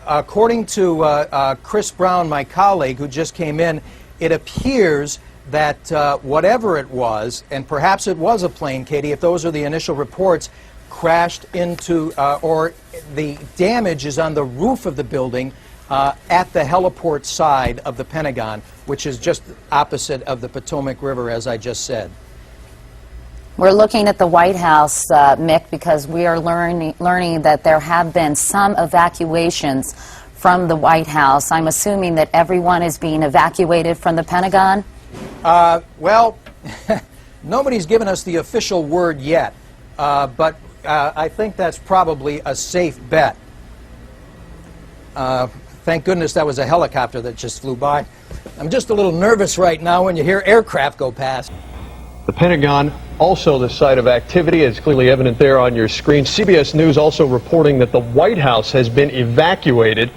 according to Chris Brown, my colleague, who just came in, it appears that whatever it was, and perhaps it was a plane, Katie, if those are the initial reports, crashed into, or the damage is on the roof of the building at the heliport side of the Pentagon, which is just opposite of the Potomac River, as I just said. We're looking at the White House, Mick, because we are learning that there have been some evacuations from the White House. I'm assuming that everyone is being evacuated from the Pentagon? Well, nobody's given us the official word yet, but I think that's probably a safe bet. Thank goodness that was a helicopter that just flew by. I'm just a little nervous right now when you hear aircraft go past. The Pentagon, also the site of activity, is clearly evident there on your screen. CBS News also reporting that the White House has been evacuated.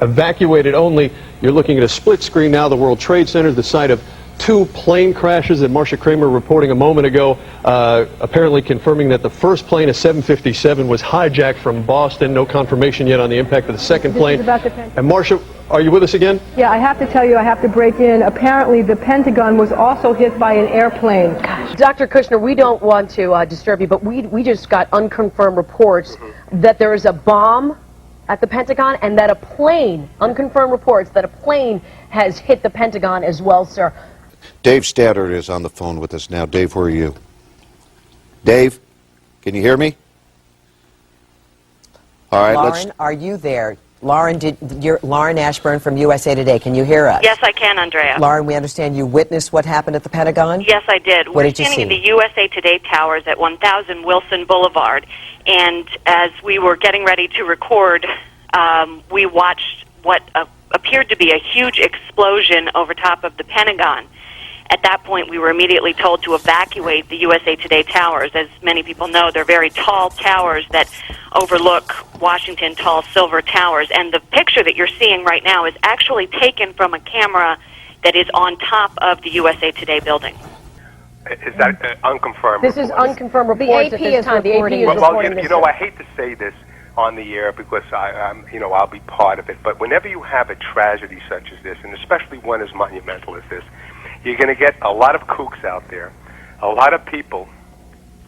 Evacuated only. You're looking at a split screen now. The World Trade Center, the site of 2 plane crashes that Marcia Kramer reporting a moment ago, apparently confirming that the first plane, a 757, was hijacked from Boston. No confirmation yet on the impact of the second plane. And Marcia, are you with us again? Yeah, I have to tell you, I have to break in. Apparently, the Pentagon was also hit by an airplane. Dr. Kushner, we don't want to disturb you, but we just got unconfirmed reports that there is a bomb at the Pentagon and that a plane, unconfirmed reports, that a plane has hit the Pentagon as well, sir. Dave Staddard is on the phone with us now. Dave, where are you? Dave, can you hear me? All right, Lauren, are you there? Lauren, you're Lauren Ashburn from USA Today. Can you hear us? Yes, I can, Andrea. Lauren, we understand you witnessed what happened at the Pentagon? Yes, I did. What did you see? We're standing in the USA Today towers at 1000 Wilson Boulevard, and as we were getting ready to record, we watched what appeared to be a huge explosion over top of the Pentagon. At that point, we were immediately told to evacuate the USA Today towers. As many people know, they're very tall towers that overlook Washington, tall silver towers. And the picture that you're seeing right now is actually taken from a camera that is on top of the USA Today building. Is that unconfirmed? This is unconfirmed reports at this time. The AP is reporting this. You know, I hate to say this on the air because I'll be part of it. But whenever you have a tragedy such as this, and especially one as monumental as this, you're going to get a lot of kooks out there, a lot of people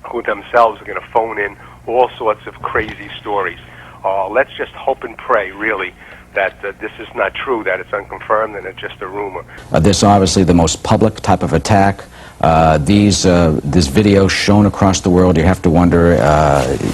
who themselves are going to phone in all sorts of crazy stories. Let's just hope and pray, really, that this is not true, that it's unconfirmed and it's just a rumor. This is obviously the most public type of attack. This video shown across the world, you have to wonder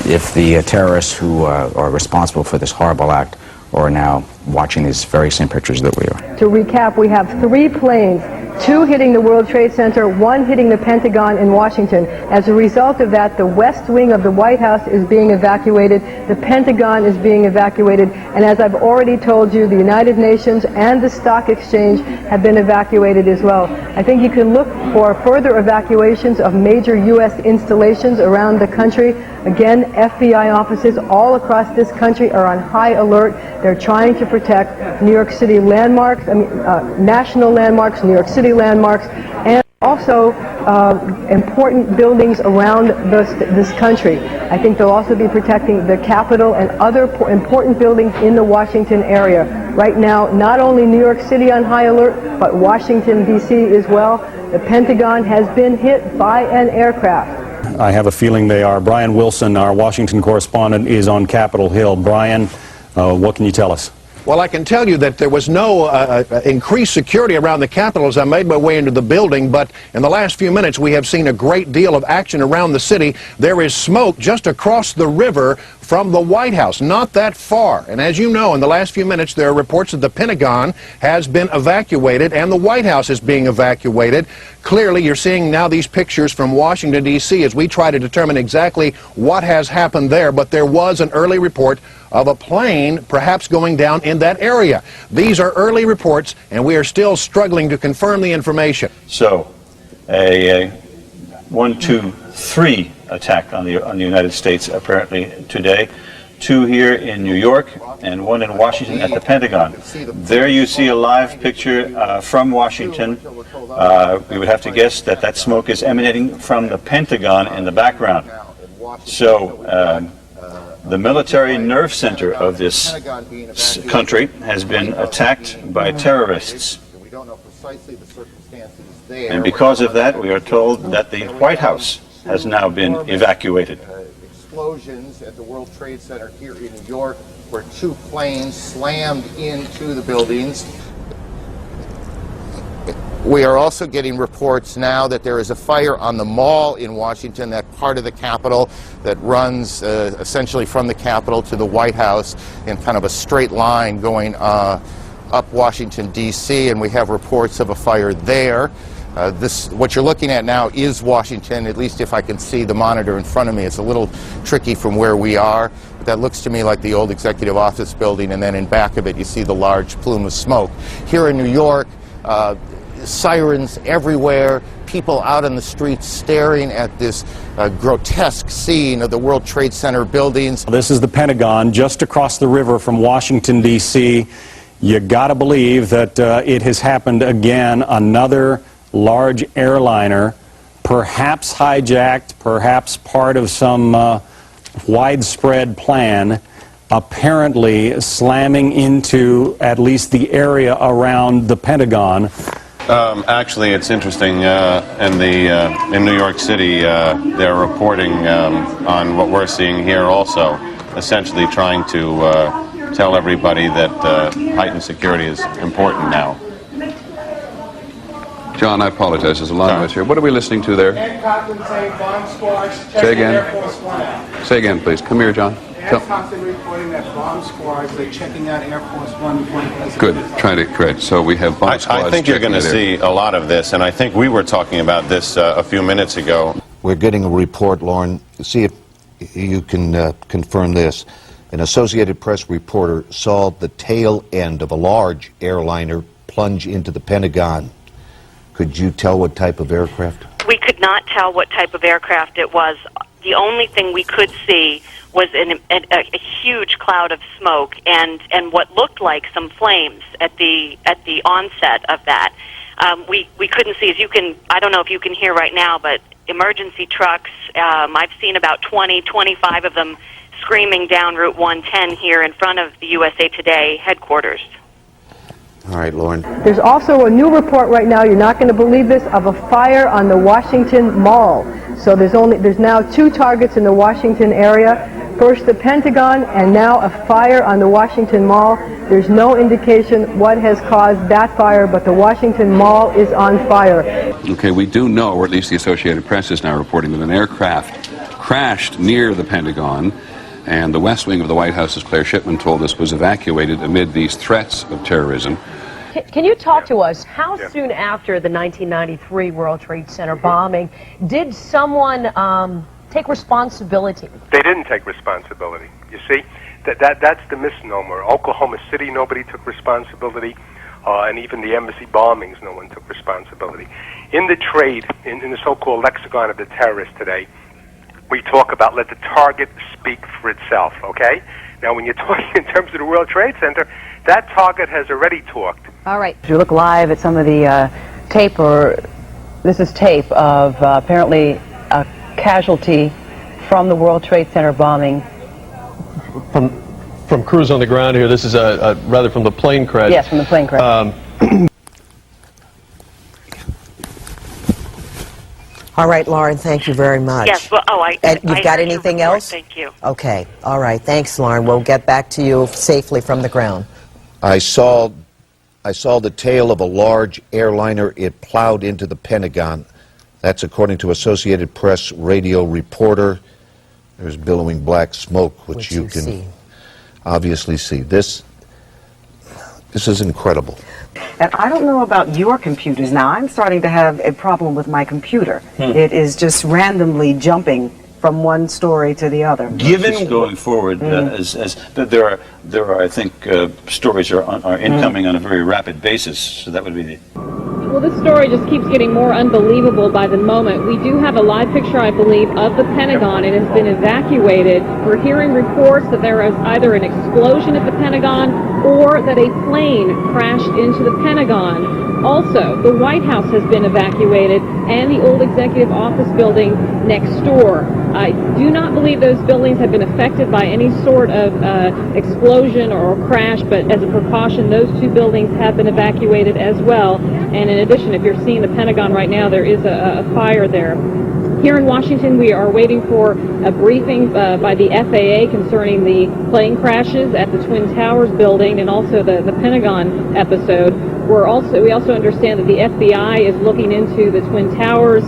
if the terrorists who are responsible for this horrible act are now watching these very same pictures that we are. To recap, we have 3 planes, 2 hitting the World Trade Center, 1 hitting the Pentagon in Washington. As a result of that, the West Wing of the White House is being evacuated, the Pentagon is being evacuated, and as I've already told you, the United Nations and the Stock Exchange have been evacuated as well. I think you can look for further evacuations of major U.S. installations around the country. Again, FBI offices all across this country are on high alert. They're trying to protect New York City landmarks, national landmarks, New York City landmarks, and also important buildings around this country. I think they'll also be protecting the Capitol and other important buildings in the Washington area. Right now, not only New York City on high alert, but Washington, D.C. as well. The Pentagon has been hit by an aircraft. I have a feeling they are. Brian Wilson, our Washington correspondent, is on Capitol Hill. Brian, what can you tell us? Well, I can tell you that there was no increased security around the Capitol as I made my way into the building, but in the last few minutes we have seen a great deal of action around the city. There is smoke just across the river from the White House, not that far. And as you know, in the last few minutes there are reports that the Pentagon has been evacuated and the White House is being evacuated. Clearly, you're seeing now these pictures from Washington, D.C. as we try to determine exactly what has happened there, but there was an early report of a plane perhaps going down in that area. These are early reports, and we are still struggling to confirm the information. So, a 1, 2, 3 attack on the United States apparently today. 2 here in New York and 1 in Washington at the Pentagon. There you see a live picture from Washington. We would have to guess that that smoke is emanating from the Pentagon in the background. So The military nerve center of this country has been attacked by terrorists. We don't know precisely the circumstances And because of that, we are told that the White House has now been evacuated. Explosions at the World Trade Center here in New York, where 2 planes slammed into the buildings. We are also getting reports now that there is a fire on the mall in Washington, that part of the Capitol that runs essentially from the Capitol to the White House in kind of a straight line going up Washington, D.C., and we have reports of a fire there. What you're looking at now is Washington, at least if I can see the monitor in front of me. It's a little tricky from where we are, but that looks to me like the old executive office building, and then in back of it you see the large plume of smoke. Here in New York, sirens everywhere, people out in the streets staring at this grotesque scene of the World Trade Center buildings. This is the Pentagon just across the river from Washington, D.C. You got to believe that it has happened again. Another large airliner, perhaps hijacked, perhaps part of some widespread plan, apparently slamming into at least the area around the Pentagon. Actually, it's interesting. In New York City, they're reporting on what we're seeing here also, essentially trying to tell everybody that heightened security is important now. John, I apologize. There's a lot of us here. What are we listening to there? Say again. Say again, please. Come here, John. They're constantly reporting that bomb squads are checking out Air Force One before the president. Good. Trying to correct. So we have bomb squads. I think you're going to see a lot of this, and I think we were talking about this a few minutes ago. We're getting a report, Lauren. See if you can confirm this. An Associated Press reporter saw the tail end of a large airliner plunge into the Pentagon. Could you tell what type of aircraft? We could not tell what type of aircraft it was. The only thing we could see was a huge cloud of smoke and what looked like some flames at the onset of that. We couldn't see, as you can, I don't know if you can hear right now, but emergency trucks, I've seen about 25 of them screaming down Route 110 here in front of the USA Today headquarters. All right, Lauren. There's also a new report right now, you're not going to believe this, of a fire on the Washington Mall. So there's now 2 targets in the Washington area. First the Pentagon, and now a fire on the Washington Mall. There's no indication what has caused that fire, but the Washington Mall is on fire. Okay, we do know, or at least the Associated Press is now reporting, that an aircraft crashed near the Pentagon, and the West Wing of the White House, as Claire Shipman told us, was evacuated amid these threats of terrorism. Can you talk to us, how soon after the 1993 World Trade Center bombing did someone take responsibility? They didn't take responsibility. You see, that's the misnomer. Oklahoma City, nobody took responsibility, and even the embassy bombings, no one took responsibility. In the trade, in the so-called lexicon of the terrorists today, we talk about let the target speak for itself, okay? Now, when you're talking in terms of the World Trade Center, that target has already talked. All right. If you look live at some of the tape, this is tape of apparently a casualty from the World Trade Center bombing. From crews on the ground here, this is rather from the plane crash. Yes, from the plane crash. All right, Lauren, thank you very much. Yes, well, you've got anything else? Thank you. Okay, all right. Thanks, Lauren. We'll get back to you safely from the ground. I saw the tail of a large airliner. It plowed into the Pentagon. That's according to Associated Press radio reporter. There's billowing black smoke, which you can see. Obviously see. This is incredible. And I don't know about your computers. Now, I'm starting to have a problem with my computer. It is just randomly jumping from one story to the other. Given going forward, there are, I think, stories are incoming on a very rapid basis. So that would be the. Well, this story just keeps getting more unbelievable by the moment. We do have a live picture, I believe, of the Pentagon. It has been evacuated. We're hearing reports that there is either an explosion at the Pentagon or that a plane crashed into the Pentagon. Also, the White House has been evacuated and the old executive office building next door. I do not believe those buildings have been affected by any sort of explosion or crash, but as a precaution, those 2 buildings have been evacuated as well. And in addition, if you're seeing the Pentagon right now, there is a fire there. Here in Washington, we are waiting for a briefing by the FAA concerning the plane crashes at the Twin Towers building and also the Pentagon episode. We also understand that the FBI is looking into the Twin Towers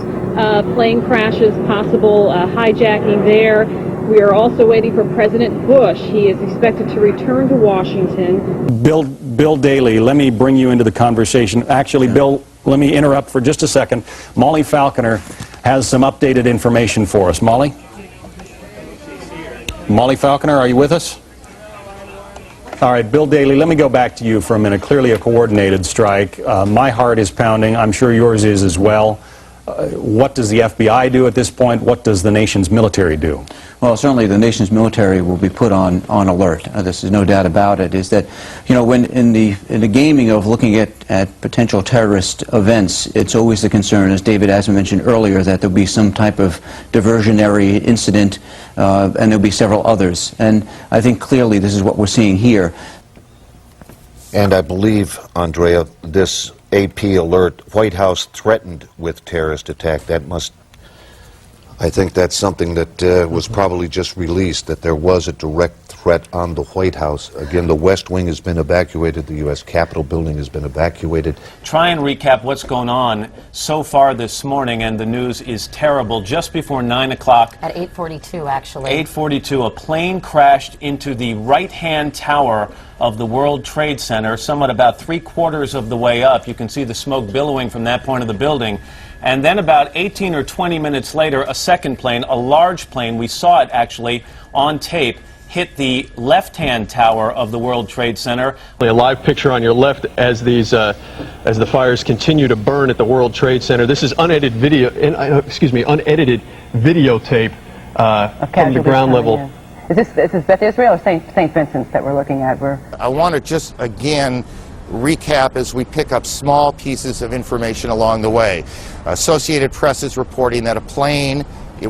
plane crashes, possible hijacking there. We are also waiting for President Bush. He is expected to return to Washington. Bill Daley, let me bring you into the conversation. Actually, Bill, let me interrupt for just a second. Molly Falconer has some updated information for us. Molly? Molly Falconer, are you with us? All right, Bill Daley, let me go back to you for a minute. Clearly a coordinated strike. My heart is pounding. I'm sure yours is as well. What does the FBI do at this point? What does the nation's military do? Well, certainly the nation's military will be put on alert. This is no doubt about it. Is that, you know, when in the gaming of looking at potential terrorist events, it's always the concern, as David Asman mentioned earlier, that there'll be some type of diversionary incident, and there'll be several others. And I think clearly this is what we're seeing here. And I believe, Andrea, this AP alert, White House threatened with terrorist attack. I think that's something that was probably just released, that there was a direct threat on the White House. Again, the West Wing has been evacuated, the U.S. Capitol building has been evacuated. Try and recap what's going on so far this morning, and the news is terrible. Just before 9 o'clock. At 8:42, actually. 8:42, a plane crashed into the right-hand tower of the World Trade Center, somewhat about 3/4 of the way up. You can see the smoke billowing from that point of the building. And then about 18 or 20 minutes later, a second plane, a large plane, we saw it actually on tape, hit the left-hand tower of the World Trade Center. A live picture on your left as as the fires continue to burn at the World Trade Center. This is unedited videotape from the ground level. Is this Beth Israel or St. Vincent's that we're looking at? I want to just again recap as we pick up small pieces of information along the way. Associated Press is reporting that it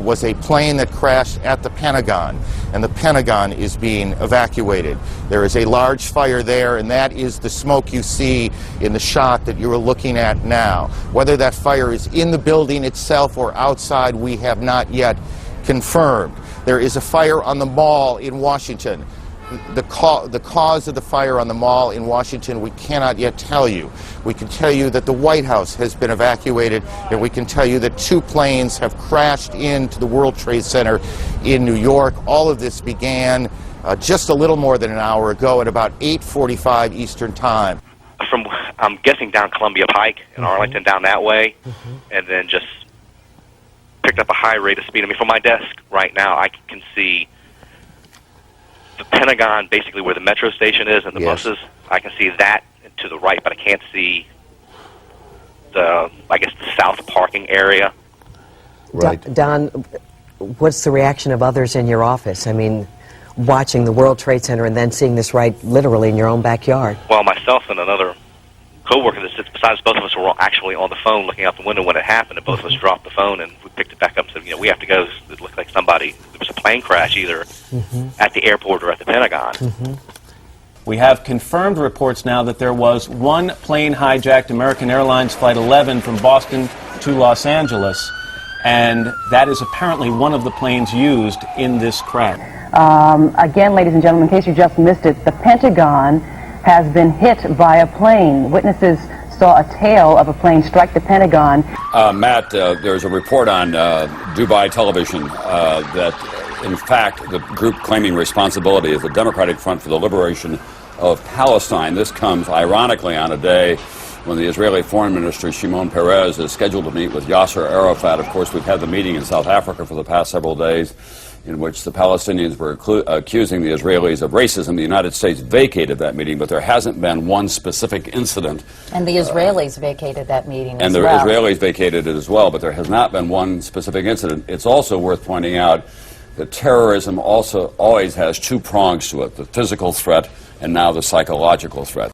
was a plane that crashed at the Pentagon, and the Pentagon is being evacuated. There is a large fire there, and that is the smoke you see in the shot that you are looking at now. Whether that fire is in the building itself or outside, we have not yet confirmed. There is a fire on the mall in Washington. The cause of the fire on the mall in Washington, we cannot yet tell you. We can tell you that the White House has been evacuated, and we can tell you that 2 planes have crashed into the World Trade Center in New York. All of this began just a little more than an hour ago at about 8:45 Eastern Time. I'm guessing down Columbia Pike in Arlington, down that way, and then just picked up a high rate of speed. I mean, from my desk right now, I can see the Pentagon, basically where the metro station is and the buses. I can see that to the right, but I can't see the south parking area. Right. Don, what's the reaction of others in your office? I mean, watching the World Trade Center and then seeing this right literally in your own backyard. Well, myself and another co-worker that sits beside us, both of us were actually on the phone looking out the window when it happened, and both of us dropped the phone and we picked it back up and said, we have to go. It looked like there was a plane crash either at the airport or at the Pentagon. We have confirmed reports now that there was one plane hijacked, American Airlines Flight 11 from Boston to Los Angeles, and that is apparently one of the planes used in this crash. Again, ladies and gentlemen, in case you just missed it, the Pentagon has been hit by a plane. Witnesses saw a tail of a plane strike the Pentagon. Matt, there's a report on Dubai television that, in fact, the group claiming responsibility is the Democratic Front for the Liberation of Palestine. This comes, ironically, on a day when the Israeli Foreign Minister, Shimon Peres, is scheduled to meet with Yasser Arafat. Of course, we've had the meeting in South Africa for the past several days, in which the Palestinians were accusing the Israelis of racism. The United States vacated that meeting, but there hasn't been one specific incident. And the Israelis vacated that meeting as well. And the Israelis vacated it as well, but there has not been one specific incident. It's also worth pointing out that terrorism also always has 2 prongs to it, the physical threat and now the psychological threat.